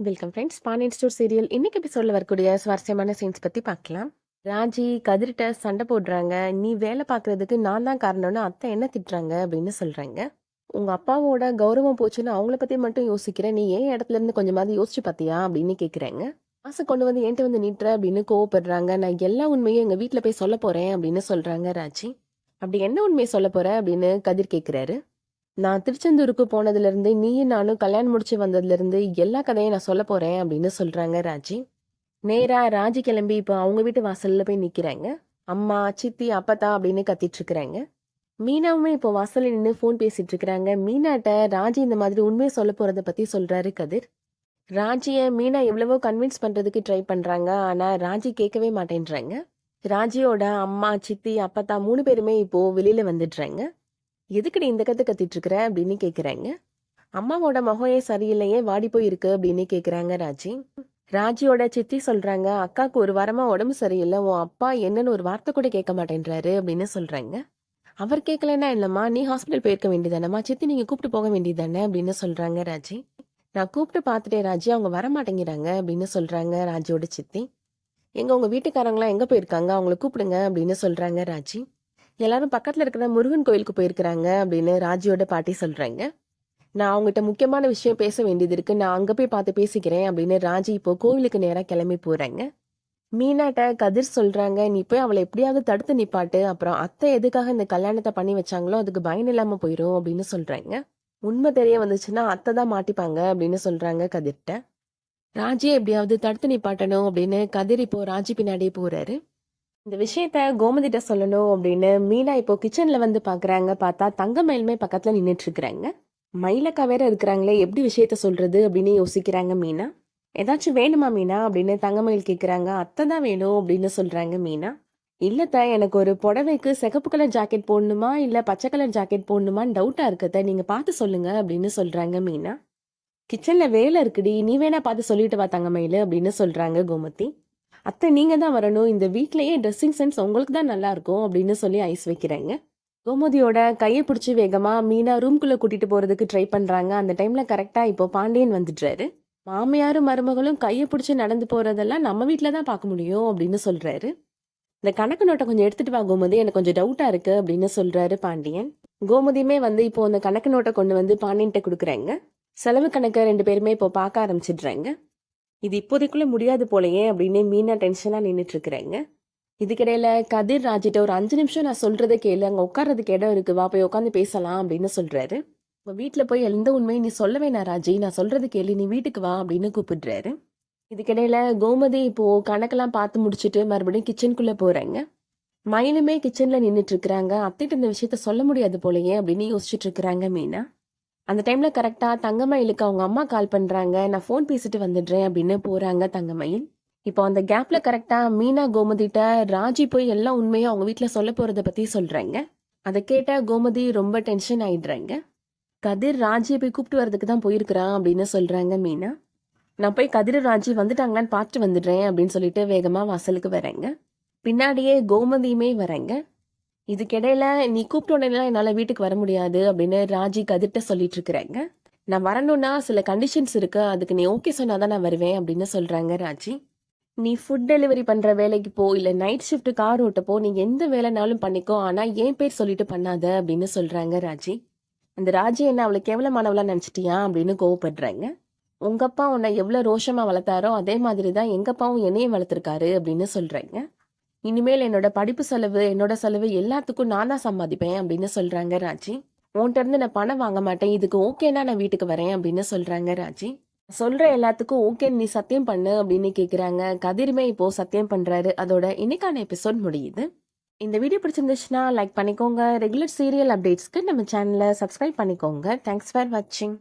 Welcome friends. Pandian store serial இன்னைக்கு எபிசோட்ல வரக்கூடிய சுவாரஸ்யமான சீன்ஸ் பத்தி பார்க்கலாம். ராஜி கதிர்கிட்ட சண்டை போடுறாங்க. நீ வேலை பார்க்கறதுக்கு நான் தான் காரணம்னு அத்தை என்ன திட்டுறாங்க அப்படின்னு சொல்றாங்க. உங்க அப்பாவோட கௌரவம் போச்சுன்னு அவங்கள பத்தி மட்டும் யோசிக்கிறேன், நீ ஏன் இடத்துல இருந்து கொஞ்சமாவது யோசிச்சு பார்த்தியா அப்படின்னு கேக்குறாங்க. காசை கொண்டு வந்து என்கிட்ட வந்து நீட்டுற அப்படின்னு கோவப்படுறாங்க. நான் எல்லா உண்மையும் எங்க வீட்டுல போய் சொல்ல போறேன் அப்படின்னு சொல்றாங்க ராஜி. அப்படி என்ன உண்மையை சொல்ல போற அப்படின்னு கதிர் கேக்குறாரு. நான் திருச்செந்தூருக்கு போனதுலேருந்து நீயும் நானும் கல்யாணம் முடிச்சு வந்ததுலேருந்து எல்லா கதையும் நான் சொல்ல போகிறேன் அப்படின்னு சொல்கிறாங்க ராஜி. நேராக ராஜி கிளம்பி இப்போ அவங்க வீட்டு வாசலில் போய் நிற்கிறாங்க. அம்மா, சித்தி, அப்பத்தா அப்படின்னு கத்திட்டு இருக்கிறாங்க. மீனாவுமே இப்போ வாசலில் நின்று ஃபோன் பேசிட்டு இருக்கிறாங்க. மீனாட்ட ராஜி இந்த மாதிரி உண்மையை சொல்ல போகிறத பற்றி சொல்கிறாரு கதிர். ராஜியை மீனா எவ்வளவோ கன்வின்ஸ் பண்ணுறதுக்கு ட்ரை பண்ணுறாங்க. ஆனால் ராஜி கேட்கவே மாட்டேன்றாங்க. ராஜியோட அம்மா, சித்தி, அப்பத்தா 3 பேருமே இப்போது வெளியில் வந்துடுறாங்க. எதுக்குடி இந்த கத்து கத்திட்டு இருக்கிற அப்படின்னு கேக்குறாங்க. அம்மாவோட முகம் சரியில்லையே, வாடி போய் இருக்கு அப்படின்னு கேக்குறாங்க ராஜி. ராஜியோட சித்தி சொல்றாங்க, அக்காவுக்கு ஒரு வாரமா உடம்பு சரியில்லை, உன் அப்பா என்னன்னு ஒரு வார்த்தை கூட கேட்க மாட்டேன்றாரு அப்படின்னு சொல்றாங்க. அவர் கேட்கலன்னா இல்லம்மா, நீ ஹாஸ்பிட்டல் போயிருக்க வேண்டியதானம்மா, சித்தி நீங்க கூப்பிட்டு போக வேண்டியதானே அப்படின்னு சொல்றாங்க ராஜி. நான் கூப்பிட்டு பார்த்துட்டேன் ராஜி, அவங்க வர மாட்டேங்கிறாங்க அப்படின்னு சொல்றாங்க ராஜியோட சித்தி. எங்க உங்க வீட்டுக்காரங்களாம் எங்க போயிருக்காங்க, அவங்கள கூப்பிடுங்க அப்படின்னு சொல்றாங்க ராஜி. எல்லாரும் பக்கத்துல இருக்கிற முருகன் கோயிலுக்கு போயிருக்கிறாங்க அப்படின்னு ராஜியோட பாட்டி சொல்றாங்க. நான் அவங்ககிட்ட முக்கியமான விஷயம் பேச வேண்டியது இருக்கு, நான் அங்க போய் பார்த்து பேசிக்கிறேன் அப்படின்னு ராஜி இப்போ கோவிலுக்கு நேரா கிளம்பி போறாங்க. மீனாட்ட கதிர் சொல்றாங்க, நீ போய் அவளை எப்படியாவது தடுத்து நிப்பாட்டு, அப்புறம் அத்தை எதுக்காக இந்த கல்யாணத்தை பண்ணி வச்சாங்களோ அதுக்கு பயன் இல்லாம போயிரும் அப்படின்னு சொல்றாங்க. உண்மை தெரிய வந்துச்சுன்னா அத்தை தான் மாட்டிப்பாங்க அப்படின்னு சொல்றாங்க கதிர்கிட்ட. ராஜியை எப்படியாவது தடுத்து நிப்பாட்டணும் அப்படின்னு கதிர் இப்போ ராஜி பின்னாடியே போறாரு. இந்த விஷயத்த கோமதிட்ட சொல்லணும் அப்படின்னு மீனா இப்போ கிச்சன்ல வந்து பாக்குறாங்க. பார்த்தா தங்கமயிலுமே பக்கத்துல நின்றுட்டு இருக்கிறாங்க. மயிலக்கா வேற இருக்கிறாங்களே, எப்படி விஷயத்த சொல்றது அப்படின்னு யோசிக்கிறாங்க மீனா. ஏதாச்சும் வேணுமா மீனா அப்படின்னு தங்கமயில் கேக்குறாங்க. அத்தை தான் வேணும் அப்படின்னு சொல்றாங்க மீனா. இல்லத்த, எனக்கு ஒரு புடவைக்கு சிகப்பு கலர் ஜாக்கெட் போடணுமா இல்ல பச்சை கலர் ஜாக்கெட் போடணுமான்னு டவுட்டா இருக்கத்த, நீங்க பார்த்து சொல்லுங்க அப்படின்னு சொல்றாங்க மீனா. கிச்சன்ல வேலை இருக்குடி, நீ வேணா பார்த்து சொல்லிட்டு வா தங்கமயில் அப்படின்னு சொல்றாங்க கோமதி. அத்தை நீங்க தான் வரணும், இந்த வீட்லயே ட்ரெஸ்ஸிங் சென்ஸ் உங்களுக்கு தான் நல்லா இருக்கும் அப்படின்னு சொல்லி ஐஸ் வைக்கிறாங்க. கோமதியோட கையை பிடிச்சி வேகமா மீனா ரூம்குள்ள கூட்டிட்டு போறதுக்கு ட்ரை பண்றாங்க. அந்த டைம்ல கரெக்டா இப்போ பாண்டியன் வந்துடுறாரு. மாமியாரும் மருமகளும் கையை பிடிச்சி நடந்து போறதெல்லாம் நம்ம வீட்டுல தான் பார்க்க முடியும் அப்படின்னு சொல்றாரு. இந்த கணக்கு நோட்டை கொஞ்சம் எடுத்துட்டு வா கோமதி, எனக்கு கொஞ்சம் டவுட்டா இருக்கு அப்படின்னு சொல்றாரு பாண்டியன். கோமதியுமே வந்து இப்போ அந்த கணக்கு நோட்டை கொண்டு வந்து பாண்டியன்ட்ட கொடுக்குறாங்க. செலவு கணக்கை 2 பேருமே இப்போ பார்க்க ஆரம்பிச்சிடுறாங்க. இது இப்போதைக்குள்ள முடியாது போலையே அப்படின்னு மீனா டென்ஷனா நின்றுட்டு இருக்கிறாங்க. இதுக்கிடையில கதிர் ராஜிட்ட ஒரு 5 நிமிஷம் நான் சொல்றதை கேளு, அங்க உட்கார்றதுக்கு இடம் இருக்கு, வா போய் உட்காந்து பேசலாம் அப்படின்னு சொல்றாரு. உங்க வீட்டுல போய் எந்த உண்மையும் நீ சொல்லவே நான் ராஜி, நான் சொல்றது கேளு, நீ வீட்டுக்கு வா அப்படின்னு கூப்பிடுறாரு. இதுக்கிடையில கோமதி இப்போ கணக்கெல்லாம் பார்த்து முடிச்சுட்டு மறுபடியும் கிச்சனுக்குள்ள போறாங்க. மயிலுமே கிச்சன்ல நின்றுட்டு இருக்கிறாங்க. அத்தைட்டு இந்த விஷயத்த சொல்ல முடியாது போலையே அப்படின்னு யோசிச்சுட்டு இருக்கிறாங்க மீனா. அந்த டைம்ல கரெக்டா தங்கமயிலுக்கு அவங்க அம்மா கால் பண்றாங்க. நான் ஃபோன் பேசிட்டு வந்துடுறேன் அப்படின்னு போறாங்க தங்கமயில். இப்போ அந்த கேப்ல கரெக்டா மீனா கோமதிட்ட ராஜி போய் எல்லா உண்மையும் அவங்க வீட்டுல சொல்ல போறத பத்தி சொல்றாங்க. அதை கேட்ட கோமதி ரொம்ப டென்ஷன் ஆயிடுறாங்க. கதிர் ராஜியை போய் கூப்பிட்டு வரதுக்கு தான் போயிருக்கிறான் அப்படின்னு சொல்றாங்க மீனா. நான் போய் கதிர் ராஜி வந்துட்டாங்களான்னு பார்த்துட்டு வந்துடுறேன் அப்படின்னு சொல்லிட்டு வேகமா வாசலுக்கு வராங்க. பின்னாடியே கோமதியுமே வராங்க. இதுக்கிடையில நீ கூப்பிட்ட உடனே என்னால் வீட்டுக்கு வர முடியாது அப்படின்னு ராஜி கதிர்ட்ட சொல்லிட்டு இருக்கிறாங்க. நான் வரணும்னா சில கண்டிஷன்ஸ் இருக்கு, அதுக்கு நீ ஓகே சொன்னாதான் நான் வருவேன் அப்படின்னு சொல்றாங்க ராஜி. நீ ஃபுட் டெலிவரி பண்ற வேலைக்கு போ, இல்ல நைட் ஷிஃப்ட் கார் ஓட்டப்போ, நீ எந்த வேலைனாலும் பண்ணிக்கோ, ஆனா என் பேர் சொல்லிட்டு பண்ணாத அப்படின்னு சொல்றாங்க ராஜி. அந்த ராஜி என்ன அவளை கேவலமானவளா நினைச்சிட்டியா அப்படின்னு கோவப்படுறாங்க. உங்க அப்பா உன்னை எவ்வளவு ரோஷமா வளர்த்தாரோ அதே மாதிரிதான் எங்க அப்பாவும் என்னையும் வளர்த்திருக்காரு அப்படின்னு சொல்றாங்க. இனிமேல் என்னோட படிப்பு செலவு, என்னோட செலவு எல்லாத்துக்கும் நான் தான் சம்பாதிப்பேன் அப்படின்னு சொல்றாங்க ராஜி. உன்கிட்ட இருந்து நான் பணம் வாங்க மாட்டேன், இதுக்கு ஓகேனா நான் வீட்டுக்கு வரேன் அப்படின்னு சொல்றாங்க ராஜி. சொல்ற எல்லாத்துக்கும் ஓகே நீ சத்தியம் பண்ணு அப்படின்னு கேக்குறாங்க. கதிருமே இப்போ சத்தியம் பண்றாரு. அதோட இன்னைக்கான எபிசோட் முடியுது. இந்த வீடியோ பிடிச்சிருந்துச்சுன்னா லைக் பண்ணிக்கோங்க. ரெகுலர் சீரியல் அப்டேட்ஸ்க்கு நம்ம சேனலை சப்ஸ்கிரைப் பண்ணிக்கோங்க. தேங்க்ஸ் ஃபார் வாட்சிங்.